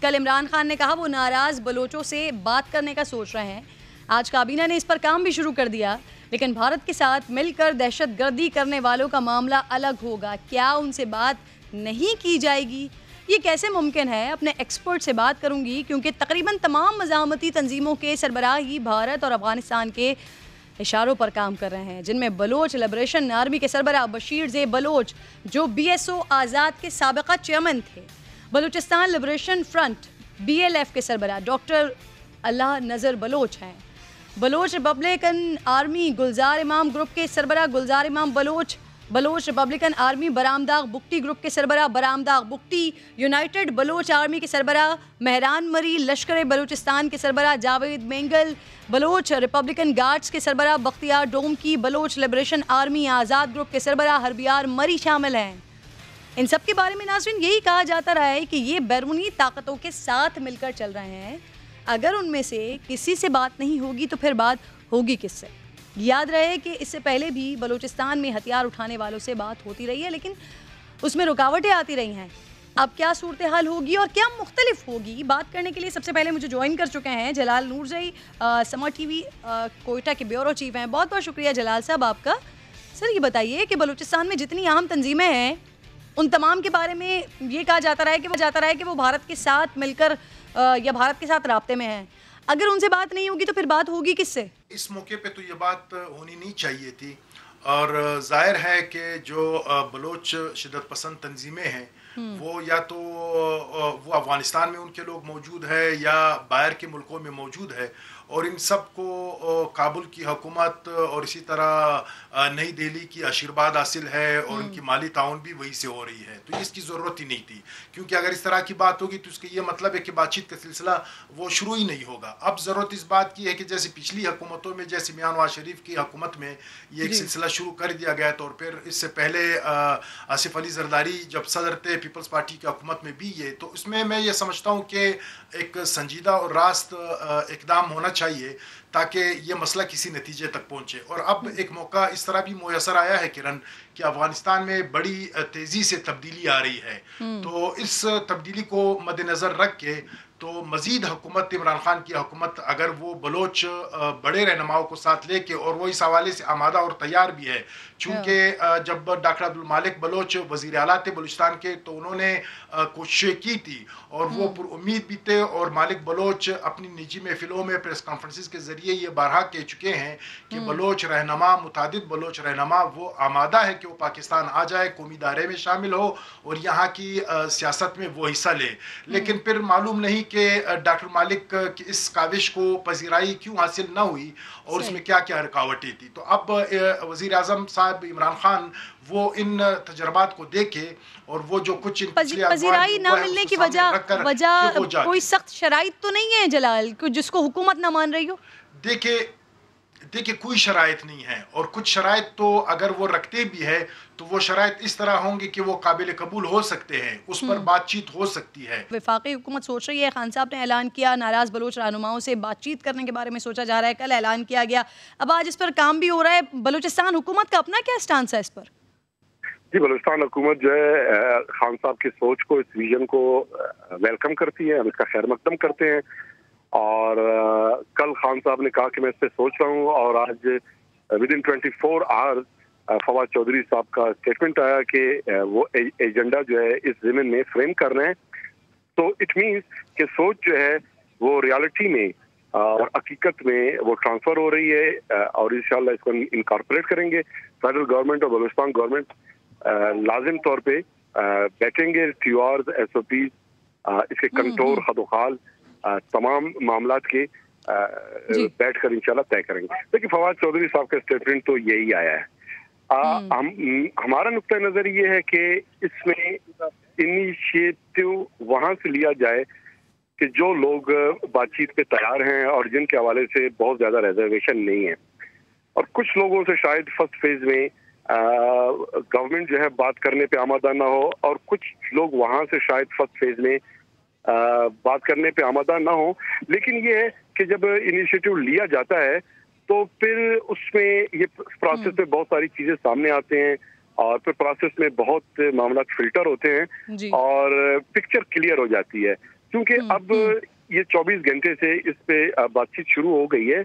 कल इमरान खान ने कहा वो नाराज बलोचों से बात करने का सोच रहे हैं। आज काबीना ने इस पर काम भी शुरू कर दिया, लेकिन भारत के साथ मिलकर दहशतगर्दी करने वालों का मामला अलग होगा। क्या उनसे बात नहीं की जाएगी? ये कैसे मुमकिन है? अपने एक्सपर्ट से बात करूंगी, क्योंकि तकरीबन तमाम मज़ामती तंजीमों के सरबराह ही भारत और अफगानिस्तान के इशारों पर काम कर रहे हैं, जिनमें बलोच लिबरेशन आर्मी के सरबराह बशीर ज़े बलोच, जो BSO आज़ाद के साबिक़ा चेयरमैन थे, बलूचिस्तान लिबरेशन फ्रंट BLF के सरबराह डॉक्टर अल्लाह नज़र बलोच हैं, बलोच रिपब्लिकन आर्मी गुलजार इमाम ग्रुप के सरबराह Gulzar Imam Baloch, Baloch republican army Brahamdagh Bugti group के सरबराह बरामदाग बुक्टी, यूनाइटेड बलोच आर्मी के सरबराह मेहरान मरी, लश्कर बलूचिस्तान के सरबराह जावेद मेंगल, बलोच रिपब्लिकन गार्ड्स के सरबराह Bakhtiar Domki, Baloch liberation army Azad group के सरबराह हरबियार मरी शामिल हैं। इन सब के बारे में नाज़रीन यही कहा जाता रहा है कि ये बैरूनी ताकतों के साथ मिलकर चल रहे हैं। अगर उनमें से किसी से बात नहीं होगी तो फिर बात होगी किससे? याद रहे कि इससे पहले भी बलूचिस्तान में हथियार उठाने वालों से बात होती रही है, लेकिन उसमें रुकावटें आती रही हैं। अब क्या सूरत हाल होगी और क्या मुख्तलिफ होगी, बात करने के लिए सबसे पहले मुझे ज्वाइन कर चुके हैं जलाल नूरजई, समर TV कोयटा के ब्यूरो चीफ हैं। बहुत बहुत शुक्रिया जलाल साहब आपका। सर ये बताइए कि बलूचिस्तान में जितनी अहम तंजीमें हैं उन तमाम के बारे में ये कहा जाता रहा है कि वो भारत के साथ मिलकर या भारत के साथ राब्ते में हैं। अगर उनसे बात नहीं होगी तो फिर बात होगी किससे? इस मौके पे तो ये बात होनी नहीं चाहिए थी, और जाहिर है कि जो बलोच शिदत पसंद तंजीमें हैं वो या तो वो अफ़गानिस्तान में उनके लोग मौजूद है या बाहर के मुल्कों में मौजूद है, और इन सब को काबुल की हुकूमत और इसी तरह नई दिल्ली की आशीर्वाद हासिल है और उनकी माली ताउन भी वही से हो रही है। तो इसकी ज़रूरत ही नहीं थी, क्योंकि अगर इस तरह की बात होगी तो उसका ये मतलब है कि बातचीत का सिलसिला वो शुरू ही नहीं होगा। अब ज़रूरत इस बात की है कि जैसे पिछली हुकूमतों में, जैसे मियां नवाज शरीफ की हुकूमत में ये एक सिलसिला शुरू कर दिया गया था, और फिर इससे पहले आसिफ अली जरदारी जब सदर थे पीपल्स पार्टी की हुकूमत में भी ये, तो इसमें मैं ये समझता हूँ कि एक संजीदा और रास्त इकदाम होना चाहिए ताकि ये मसला किसी नतीजे तक पहुंचे। और अब एक मौका इस तरह भी मुयसर आया है किरण कि अफगानिस्तान में बड़ी तेज़ी से तब्दीली आ रही है, तो इस तब्दीली को मद्देनज़र रख के तो मज़ीद हुकूमत इमरान खान की हुकूमत अगर वो बलोच बड़े रहनुमाओं को साथ लेके, और वो इस हवाले से आमादा और तैयार भी है, चूँकि जब डॉक्टर अब्दुल मालिक बलोच वज़ीर आला थे बलूचिस्तान के तो उन्होंने कोशिशें की थी और वो पुरुम्मीद भी थे, और मालिक बलोच अपनी निजी महफिलों में प्रेस कॉन्फ्रेंसिस के ज़रिए ये बारहा कह चुके हैं कि बलोच रहनुमा, मुतादिद बलोच रहनुमा वो आमादा है कि वो पाकिस्तान आ जाए, कौमी दायरे में शामिल हो और यहाँ की सियासत में वो हिस्सा ले। लेकिन फिर मालूम नहीं कि डॉक्टर मालिक की इस काविश को पजीराई क्यों हासिल ना हुई और उसमें क्या क्या रुकावटें थी। तो अब वज़ीर आज़म साहब इमरान खान वो इन तजर्बात को देखे और वो जो कुछ पजीराई ना मिलने की वजह कोई सख्त शराइत तो नहीं है जलाल, जिसको हुकूमत ना मान रही हो? देखिए कोई शराइत नहीं है, और कुछ शराइत तो अगर वो रखते भी है तो वो शराइत इस तरह होंगे कि वो काबिल कबूल हो सकते हैं, उस पर बातचीत हो सकती है। वफाकी हुकूमत सोच रही है, खान साहब ने ऐलान किया नाराज बलोच रहनुमाओं से बातचीत करने के बारे में सोचा जा रहा है, कल ऐलान किया गया, अब आज इस पर काम भी हो रहा है। बलूचिस्तान हुकूमत का अपना क्या स्टांस है इस पर? जी, बलूचिस्तान हुकूमत जो है खान साहब की सोच को, इस विजन को वेलकम करती है, हम इसका खैर मकदम करते हैं। और कल खान साहब ने कहा कि मैं इस पर सोच रहा हूँ, और आज विदिन 24 आवर्स फवाद चौधरी साहब का स्टेटमेंट आया कि वो एजेंडा जो है इस ज़मीन में फ्रेम कर रहे हैं। तो इट मीन्स कि सोच जो है वो रियलिटी में और हकीकत में वो ट्रांसफ़र हो रही है, और इंशाल्लाह इसको इनकॉर्पोरेट करेंगे। फेडरल गवर्नमेंट और बलूचिस्तान गवर्नमेंट लाजिम तौर पे बैठेंगे, TORs, SOPs, इसके कंट्रोल खदोखाल तमाम मामलात के बैठकर इंशाल्लाह तय करेंगे। देखिए फवाद चौधरी साहब का स्टेटमेंट तो यही आया है। हमारा नुक्ता नज़र ये है कि इसमें इनिशिएटिव वहाँ से लिया जाए कि जो लोग बातचीत पे तैयार हैं और जिनके हवाले से बहुत ज़्यादा रिजर्वेशन नहीं है, और कुछ लोगों से शायद फर्स्ट फेज में गवर्नमेंट जो है बात करने पे आमादा ना हो, और कुछ लोग वहाँ से शायद फर्स्ट फेज में बात करने पे आमादा ना हो। लेकिन ये है कि जब इनिशिएटिव लिया जाता है तो फिर उसमें ये प्रोसेस में बहुत सारी चीजें सामने आते हैं, और फिर प्रोसेस में बहुत मामला फिल्टर होते हैं और पिक्चर क्लियर हो जाती है। क्योंकि अब ये 24 घंटे से इस पे बातचीत शुरू हो गई है।